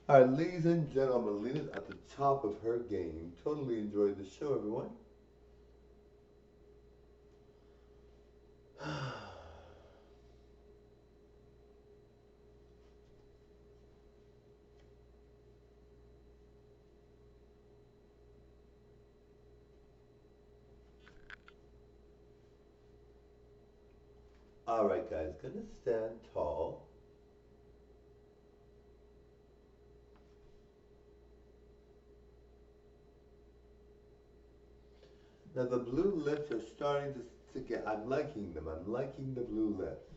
All right, ladies and gentlemen, Lena's at the top of her game. Totally enjoyed the show, everyone. All right, guys, gonna stand tall. Now the blue lips are starting to get. I'm liking them. I'm liking the blue lips.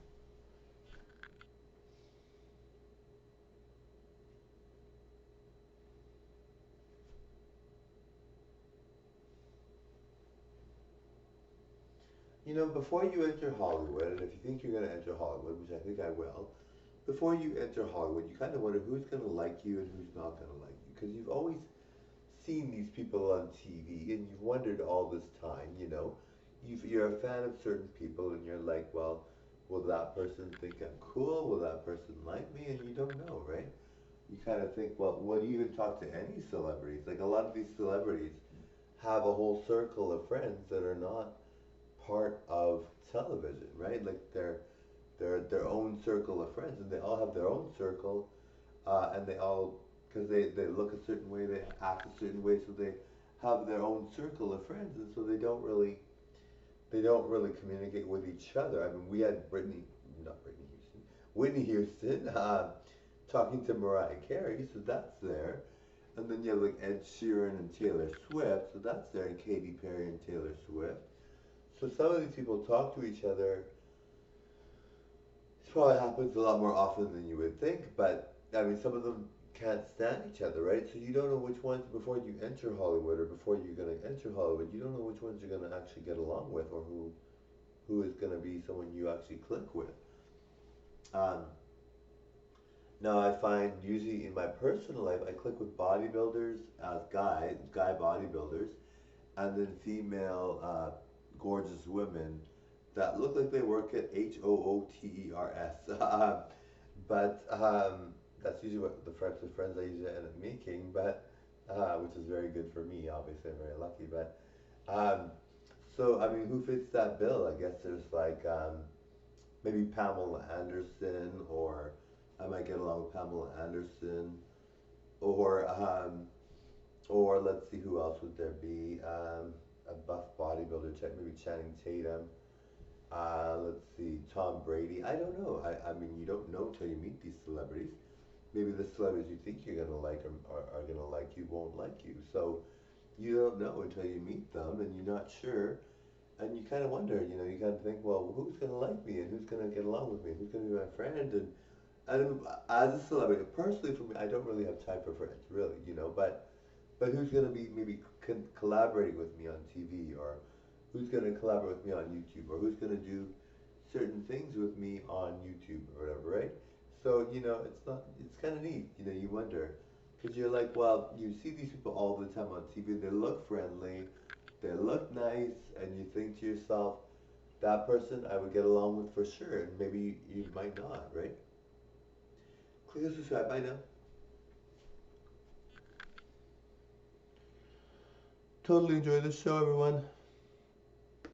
You know, before you enter Hollywood, and if you think you're gonna enter Hollywood, which I think I will, before you enter Hollywood, you kind of wonder who's gonna like you and who's not gonna like you, because you've always seen these people on TV, and you've wondered all this time, you're a fan of certain people, and you're like, well, will that person think I'm cool? Will that person like me? And you don't know, right? You kind of think, well, when you even talk to any celebrities, like a lot of these celebrities have a whole circle of friends that are not part of television, right? Like they're their own circle of friends, and they all have their own circle, and they all because they look a certain way, they act a certain way, so they have their own circle of friends, and so they don't really communicate with each other. I mean, we had not Brittany Houston, Whitney Houston, talking to Mariah Carey, so that's there. And then you have like Ed Sheeran and Taylor Swift, so that's there, and Katy Perry and Taylor Swift. So some of these people talk to each other. This probably happens a lot more often than you would think, but I mean, some of them can't stand each other, right? So you don't know which ones before you enter Hollywood or before you're gonna enter Hollywood. You don't know which ones you're gonna actually get along with, or who is gonna be someone you actually click with. Um, Now I find usually in my personal life, I click with bodybuilders as guy bodybuilders, and then female gorgeous women that look like they work at HOOTERS. But that's usually what the friends with friends I usually end up making, but which is very good for me. Obviously, I'm very lucky. But um, so I mean, who fits that bill? I guess there's like maybe Pamela Anderson, or I might get along with Pamela Anderson, or let's see, who else would there be? A buff bodybuilder, check maybe Channing Tatum. Let's see, Tom Brady. I don't know. I mean, you don't know till you meet these celebrities. Maybe the celebrities you think you're gonna like are gonna like you won't like you. So you don't know until you meet them, and you're not sure, and you kind of wonder. You kind of think, well, who's gonna like me, and who's gonna get along with me, who's gonna be my friend, and as a celebrity, personally for me, I don't really have time for friends, really, but who's gonna be maybe collaborating with me on TV, or who's going to collaborate with me on YouTube, or who's going to do certain things with me on YouTube or whatever, right? So, it's kind of neat. You wonder. Because you're like, well, you see these people all the time on TV, they look friendly, they look nice, and you think to yourself, that person I would get along with for sure, and maybe you might not, right? Click and subscribe. Bye now. Totally enjoy the show, everyone.